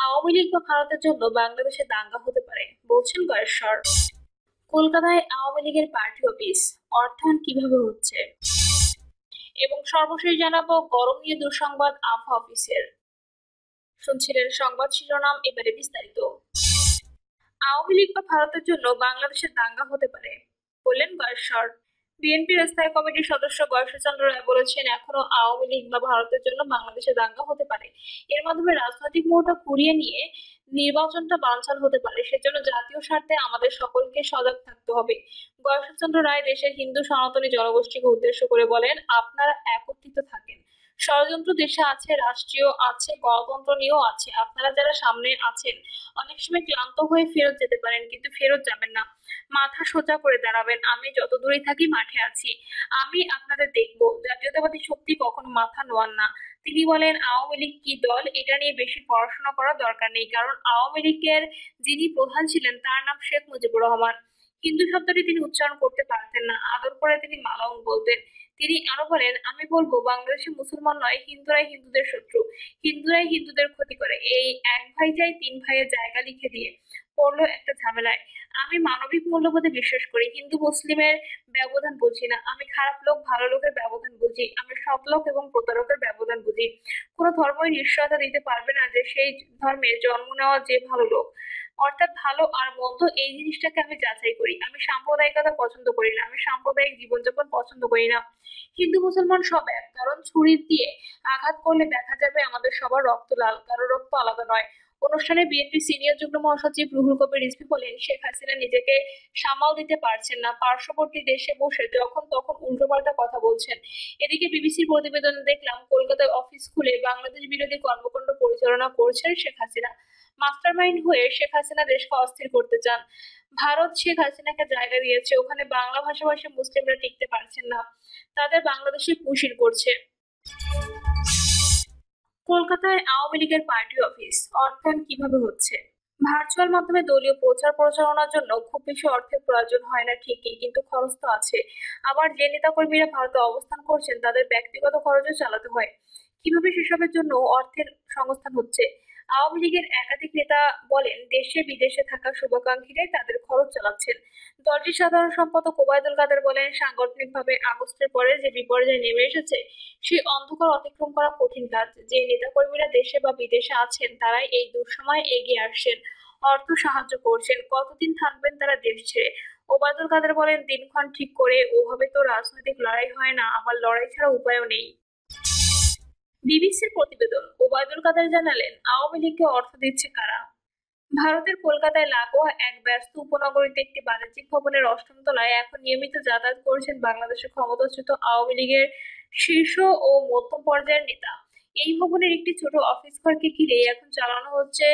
আওয়ামী লীগ বা ভারতের জন্য বাংলাদেশে দাঙ্গা হতে পারে বলছেন গয়েশ্বর। কলকাতায় আওয়ামী লীগের পার্টি অফিস, অর্থায়ন কিভাবে হচ্ছে, এবং সর্বশেষ জানাবো গরম নিয়ে দুঃসংবাদ আবহাওয়া অফিসের। শুনছিলেন সংবাদ শিরোনাম, এবারে বিস্তারিত। আওয়ামী লীগ বা ভারতের জন্য বাংলাদেশে দাঙ্গা হতে পারে বললেন গয়েশ্বর। বিএনপির স্থায়ী কমিটির সদস্য গয়েশ্বরচন্দ্র রায় বলেছেন, এখনো আওয়ামী লীগ বা ভারতের জন্য বাংলাদেশে দাঙ্গা হতে পারে। এর মাধ্যমে রাজনৈতিক মোড়টা ঘুরিয়ে নিয়ে নির্বাচনটা বানচাল হতে পারে। সেজন্য জাতীয় স্বার্থে আমাদের সকলকে সজাগ থাকতে হবে। গয়েশ্বরচন্দ্র রায় দেশের হিন্দু সনাতনী জনগোষ্ঠীকে উদ্দেশ্য করে বলেন, আপনারা একত্রিত থাকেন। ষড়যন্ত্র দেশে আছে, রাষ্ট্রীয় আছে, গণতন্ত্র নিয়েও আছে। আপনারা যারা সামনে আছেন অনেক সময় ক্লান্ত হয়ে ফেরত যেতে পারেন, কিন্তু ফেরত যাবেন না, মাথা সোজা করে দাঁড়াবেন। আমি যত দূরেই থাকি মাঠে আছি, আমি আপনাদের দেখব। জাতীয়তাবাদী শক্তি কখনো মাথা নোয়ান না। তিনি বলেন, আওয়ামী লীগ কি দল এটা নিয়ে বেশি পড়াশোনা করার দরকার নেই, কারণ আওয়ামী লীগের যিনি প্রধান ছিলেন তার নাম শেখ মুজিবুর রহমান। হিন্দু শব্দটি তিনি উচ্চারণ করতে পারতেন না, আদর করে তিনি মালাউন বলতেন। তিনি আরো বলেন, আমি বলবো বাংলাদেশে মুসলমান নয়, হিন্দুরাই হিন্দুদের শত্রু, হিন্দুরাই হিন্দুদের ক্ষতি করে। এই এক ভাই চাই তিন ভাইয়ের জায়গা লিখে দিয়ে পড়লো একটা ঝামেলায়। আমি মানবিক মূল্যবোধে বিশ্বাস করি, হিন্দু মুসলিমের ব্যবধান বুঝি না। আমি খারাপ লোক ভালো লোকের ব্যবধান বুঝি, আমি সৎ লোক এবং প্রতারকের ব্যবধান বুঝি। কোনো ধর্মই নিশ্চয়তা দিতে পারবে না যে সেই ধর্মে জন্ম নেওয়া যে ভালো লোক, অর্থাৎ ভালো আর মন্দ এই জিনিসটাকে আমি যাচাই করি। আমি সাম্প্রদায়িকতা পছন্দ করি না, আমি সাম্প্রদায়িক জীবনযাপন পছন্দ করি না। হিন্দু মুসলমান সব এক, কারণ ছুরি দিয়ে আঘাত করলে দেখা যাবে আমাদের সবার রক্ত লাল, কারো রক্ত আলাদা নয়। অনুষ্ঠানে বিএনপি সিনিয়র যুগ্ম মহাসচিব রুহুল কবির রিজভী বলেন, শেখ হাসিনা নিজেকে সামাল দিতে পারছেন না, পার্শ্ববর্তী দেশে বসে যখন তখন উল্টোপাল্টা কথা বলছেন। এদিকে বিবিসির প্রতিবেদনে দেখলাম, কলকাতায় অফিস খুলে বাংলাদেশ বিরোধী কর্মকাণ্ড পরিচালনা করছেন শেখ হাসিনা। মাস্টারমাইন্ড হয়ে শেখ হাসিনা দেশকে অস্থির করতে চান। ভারত শেখ হাসিনাকে জায়গা দিয়েছে, ওখানে বাংলা ভাষাভাষী মুসলিমরা টিকতে পারছেন না, তাদের বাংলাদেশে পুশির করছে। কলকাতায় আওয়ামী লীগের পার্টি অফিস, অর্থায়ন কিভাবে হচ্ছে। ভার্চুয়াল মাধ্যমে দলীয় প্রচার প্রচারণার জন্য খুব বেশি অর্থের প্রয়োজন হয় না ঠিকই, কিন্তু খরচ তো আছে। আবার যে নেতাকর্মীরা ভারতে অবস্থান করছেন তাদের ব্যক্তিগত খরচও চালাতে হয়। কিভাবে সেসবের জন্য অর্থের সংস্থান হচ্ছে। আওয়ামী লীগের একাধিক নেতা বলেন, দেশে বিদেশে থাকা শুভাকাঙ্ক্ষীরাই তাদের খরচ চালাচ্ছেন। দলটির সাধারণ সম্পাদক ওবায়দুল কাদের বলেন, সাংগঠনিকভাবে আগস্টের পরে যে বিপর্যয় নেমে এসেছে সেই অন্ধকার অতিক্রম করা কঠিন কাজ। যে নেতাকর্মীরা দেশে বা বিদেশে আছেন তারাই এই দুঃসময়ে এগিয়ে আসছেন, অর্থ সাহায্য করছেন। কতদিন থাকবেন তারা দেশ ছেড়ে। ওবায়দুল কাদের বলেন, দিনক্ষণ ঠিক করে ওভাবে তো রাজনৈতিক লড়াই হয় না, আবার লড়াই ছাড়া উপায়ও নেই। বিবিসির প্রতিবেদন, ওবায়দুল কাদের জানালেন, আওয়ামী লীগকে অর্থ দিচ্ছে কারা। ভারতের কলকাতায় লাগোয়া এক ব্যস্ত উপনগরীতে একটি বাণিজ্যিক ভবনের অষ্টম তলায় এখন নিয়মিত যাতায়াত করছেন বাংলাদেশের ক্ষমতাচ্যুত আওয়ামী লীগের শীর্ষ ও মধ্যম পর্যায়ের নেতা। এই ভবনের একটি ছোট অফিস ঘরকে ঘিরে এখন চালানো হচ্ছে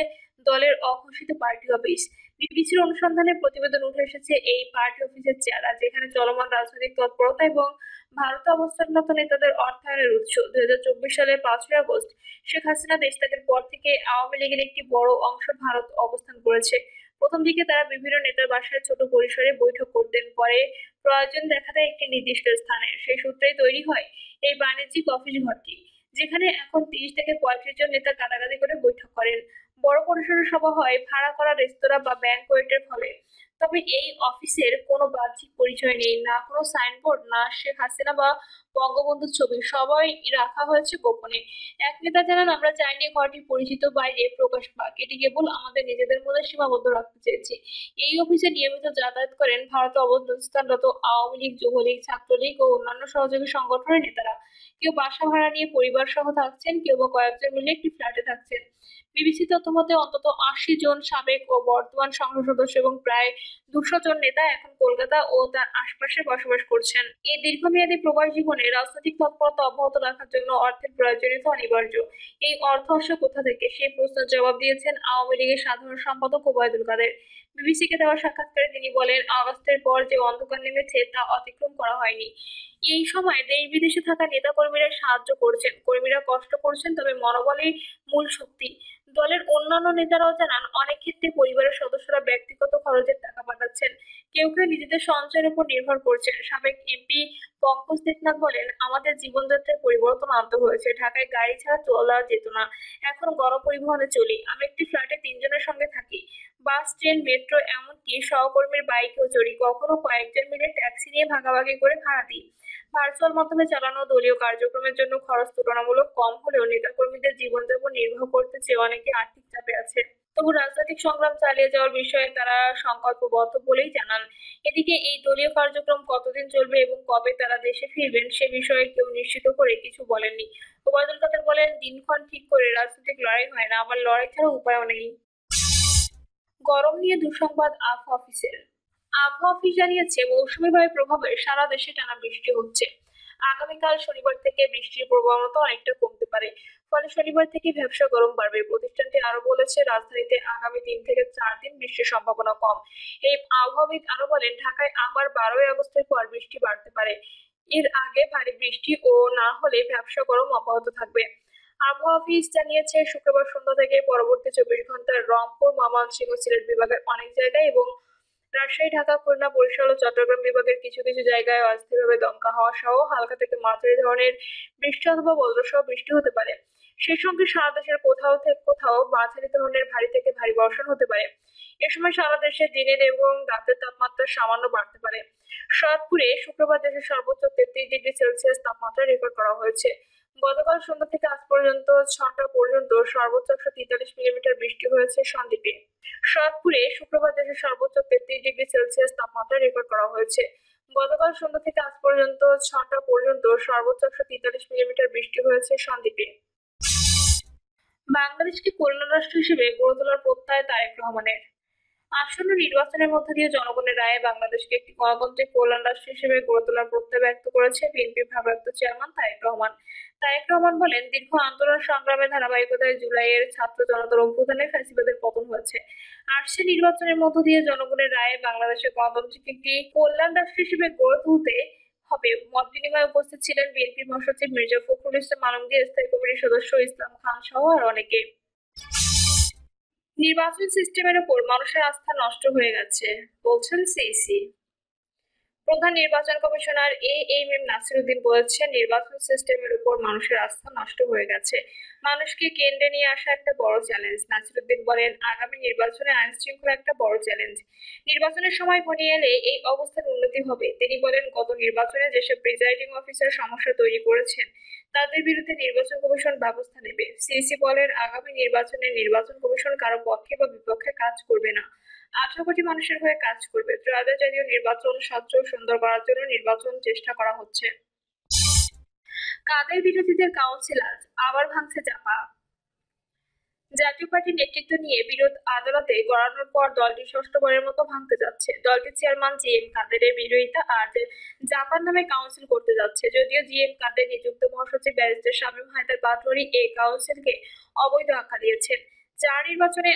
দলের অঘোষিত পার্টি অফিস। বিবিসির অনুসন্ধানের প্রতিবেদন উঠে এসেছে এই পার্টি অফিসের চেহারা, যেখানে চলমান রাজনৈতিক তৎপরতা এবং ভারতে অবস্থানরত নেতাদের অর্থায়নের উৎস। 2024 সালের 5ই আগস্ট শেখ হাসিনা দেশ ত্যাগের পর থেকে আওয়ামী লীগের একটি বড় অংশ ভারত অবস্থান করেছে। প্রথম দিকে তারা বিভিন্ন নেতার বাসায় ছোট পরিসরে বৈঠক করতেন, পরে প্রয়োজন দেখা দেয় একটি নির্দিষ্ট স্থানে। সেই সূত্রেই তৈরি হয় এই বাণিজ্যিক অফিস ঘরটি, যেখানে এখন 30 থেকে 35 জন নেতা গাদাগাদি করে বৈঠক করেন। বড় পরিসরে সভা হয় ভাড়া করা রেস্তোরাঁ বা ব্যাংকোয়েটের হলে। তবে এই অফিসের কোনো বাহ্যিক পরিচয় নেই, না কোনো সাইনবোর্ড, না শেখ হাসিনা বা বঙ্গবন্ধুর ছবি, সবাই রাখা হয়েছে গোপনে। এক নেতা জানান, আমরা চাইনি ঘরটি পরিচিত বাইরে প্রকাশ পাক, এটি কেবল আমাদের নিজেদের মধ্যে সীমাবদ্ধ রাখতে চেয়েছি। এই অফিসে নিয়মিত যাতায়াত করেন ভারতে অবস্থানরত আওয়ামী লীগ, যুবলীগ, ছাত্রলীগ ও অন্যান্য সহযোগী সংগঠনের নেতারা। কেউ বাসা ভাড়া নিয়ে পরিবার সহ থাকছেন, কেউ বা কয়েকজন মিলে একটি ফ্ল্যাটে থাকছেন। বিবিসি তথ্য মতে অন্তত 80 জন সাবেক ও বর্তমান সংসদ সদস্য এবং প্রায় 200 জন নেতা এখন কলকাতা ও তার আশপাশে বসবাস করছেন। এই দীর্ঘমেয়াদী প্রবাস জীবনে রাজনৈতিক তৎপরতা অব্যাহত রাখার জন্য অর্থের প্রয়োজনীয়তা অনিবার্য। এই অর্থ আসে কোথা থেকে, সেই প্রশ্নের জবাব দিয়েছেন আওয়ামী লীগের সাধারণ সম্পাদক ওবায়দুল কাদের। বিবিসিকে দেওয়া সাক্ষাৎকারে তিনি বলেন, আগস্টের পর যে অন্ধকার নেমেছে তা অতিক্রম করা হয়নি। এই সময় দেশ বিদেশে থাকা নেতাকর্মীরা সাহায্য করছেন, কর্মীরা কষ্ট করছেন, তবে মনোবলই মূল শক্তি। দলের অন্যান্য নেতারাও জানান, অনেক ক্ষেত্রে পরিবারের সদস্যরা ব্যক্তিগত খরচের টাকা পাঠাচ্ছেন, কেউ কেউ নিজেদের সঞ্চয়ের উপর নির্ভর করছেন। সাবেক এমপি পঙ্কজ দেবনাথ বলেন, আমাদের জীবনযাত্রায় পরিবর্তন আনতে হয়েছে। ঢাকায় গাড়ি ছাড়া চলা যেত না, এখন গণপরিবহনে চলি। আমি একটি ফ্ল্যাটে ৩ জনের সঙ্গে থাকি, বাস, ট্রেন, মেট্রো, এমনকি সহকর্মীর বাইকেও চড়ি। কখনো কয়েকজন মিলে ট্যাক্সি নিয়ে ভাগাভাগি করে ভাড়া দিই। ভার্চুয়াল মাধ্যমে চালানো দলীয় কার্যক্রমের জন্য খরচ তুলনামূলক কম হলেও নেতাকর্মীদের জীবনযাপন নির্বাহ করতে চেয়ে অনেকে আর্থিক চাপে আছে। তবু রাজনৈতিক সংগ্রাম চালিয়ে যাওয়ার বিষয়ে তারা সংকল্পবদ্ধ বলেই জানান। এদিকে এই দলীয় কার্যক্রম কতদিন চলবে এবং কবে তারা দেশে ফিরবেন সে বিষয়ে কেউ নিশ্চিত করে কিছু বলেননি। ওবায়দুল কাদের বলেন, দিনক্ষণ ঠিক করে রাজনৈতিক লড়াই হয় না, আবার লড়াই ছাড়া উপায়ও নেই। গরম নিয়ে দুঃসংবাদ আবহাওয়া অফিসের। আবহাওয়া অফিস জানিয়েছে, মৌসুমী বায়ুর প্রভাবে সারা দেশে টানা বৃষ্টি হচ্ছে। আগামীকাল শনিবার থেকে বৃষ্টির প্রবণতা অনেকটা কমতে পারে, ফলে শনিবার থেকে ভ্যাপসা গরম বাড়বে। প্রতিষ্ঠানটি আরো বলেছে, রাজধানীতে আগামী ৩ থেকে ৪ দিন বৃষ্টির সম্ভাবনা কম। এই আবহাওয়াবিদ আরো বলেন, ঢাকায় আবার ১২ই আগস্টের পর বৃষ্টি বাড়তে পারে। এর আগে ভারী বৃষ্টি ও না হলে ভ্যাপসা গরম অব্যাহত থাকবে। আবহাওয়া অফিস জানিয়েছে, শুক্রবার সন্ধ্যা থেকে পরবর্তী ২৪ ঘন্টায় রংপুর, ময়মনসিংহ, সিলেট বিভাগের অনেক জায়গায় এবং রাজশাহী, ঢাকা, খুলনা, বরিশাল ও চট্টগ্রাম বিভাগের কিছু কিছু জায়গায় অস্থায়ীভাবে দমকা হাওয়া সহ হালকা থেকে মাঝারি ধরনের বৃষ্টি অথবা বজ্রসহ বৃষ্টি হতে পারে। সেই সঙ্গে সারা দেশের কোথাও থেকে কোথাও মাঝারি ধরনের ভারী থেকে ভারী বর্ষণ হতে পারে। এ সময় সারা দেশে দিনের এবং রাতের তাপমাত্রা সামান্য বাড়তে পারে। সৈয়দপুরে শুক্রবার দেশের সর্বোচ্চ ৩৩ ডিগ্রি সেলসিয়াস তাপমাত্রা রেকর্ড করা হয়েছে। গতকাল সন্ধ্যা থেকে আজ পর্যন্ত ৬টা পর্যন্ত সর্বোচ্চ ১৪৩ মিলিমিটার বৃষ্টি হয়েছে সন্দ্বীপে। সৈয়দপুরে শুক্রবার দেশের সর্বোচ্চ ৩৩ ডিগ্রি সেলসিয়াস তাপমাত্রা রেকর্ড করা হয়েছে। গতকাল সন্ধ্যা থেকে আজ পর্যন্ত ৬টা পর্যন্ত সর্বোচ্চ ১৪৩ মিলিমিটার বৃষ্টি হয়েছে সন্দ্বীপে। বাংলাদেশকে কল্যাণ রাষ্ট্র হিসেবে গড়ে তোলার প্রত্যয় তারেক রহমানের। আসন্ন নির্বাচনের মধ্য দিয়ে জনগণের রায়ে বাংলাদেশকে একটি গণতান্ত্রিক কল্যাণ রাষ্ট্র হিসেবে গড়ে তোলার প্রত্যয় ব্যক্ত করেছে বিএনপির ভারপ্রাপ্ত চেয়ারম্যান তারেক রহমান। তারেক রহমান বলেন, দীর্ঘ আন্দোলন সংগ্রামের ধারাবাহিকতায় জুলাইয়ের ছাত্র জনতার অভ্যুত্থানে ফ্যাসিবাদের পতন হয়েছে। আসছে নির্বাচনের মধ্য দিয়ে জনগণের রায়ে বাংলাদেশের গণতান্ত্রিক একটি কল্যাণ রাষ্ট্র হিসেবে গড়ে তুলতে হবে। মত বিনিময়ে উপস্থিত ছিলেন বিএনপির মহাসচিব মির্জা ফখরুল ইসলাম আলমগীর, স্থায়ী কমিটির সদস্য ইসলাম খান সহ আর অনেকে। নির্বাচন সিস্টেমের ওপর মানুষের আস্থা নষ্ট হয়ে গেছে, বলছেন সিইসি। প্রধান নির্বাচন কমিশনার এএমএম নাসিরউদ্দিন বলেছেন, নির্বাচন সিস্টেমের উপর মানুষের আস্থা নষ্ট হয়ে গেছে। মানুষকে কেন্দ্রে নিয়ে আসা একটা বড় চ্যালেঞ্জ। নাসিরউদ্দিন বলেন, আগামী নির্বাচনে আইন শৃঙ্খলা একটা বড় চ্যালেঞ্জ। নির্বাচনের সময় ঘনিয়ে এলে এই অবস্থার উন্নতি হবে। তিনি বলেন, গত নির্বাচনে যেসব প্রিজাইডিং অফিসার সমস্যা তৈরি করেছেন তাদের বিরুদ্ধে নির্বাচন কমিশন ব্যবস্থা নেবে। সিইসি বলেন, আগামী নির্বাচনে নির্বাচন কমিশন কারো পক্ষে বা বিপক্ষে কাজ করবে না, ১৮ কোটি মানুষের হয়ে কাজ করবে। ত্রয়োদশ জাতীয় নির্বাচন স্বচ্ছ ও সুন্দর করার জন্য নির্বাচন চেষ্টা করা হচ্ছে। কাদের বিরোধীদের কাউন্সিল আজ আবার ভাঙছে চাপা। জাতীয় পার্টির নেতৃত্ব নিয়ে বিরোধ আদালতে গড়ানোর পর দলটি ষষ্ঠবারের মতো ভাঙতে যাচ্ছে। দলটির চেয়ারম্যান জিএম কাদেরের বিরোধিতা আজ জাপান নামে কাউন্সিল করতে যাচ্ছে। যদিও জিএম কাদের নিযুক্ত মহাসচিব ব্যারিস্টার শামীম হায়দার পাটোয়ারি এই কাউন্সিলকে অবৈধ আখ্যা দিয়েছেন। ৪ নির্বাচনে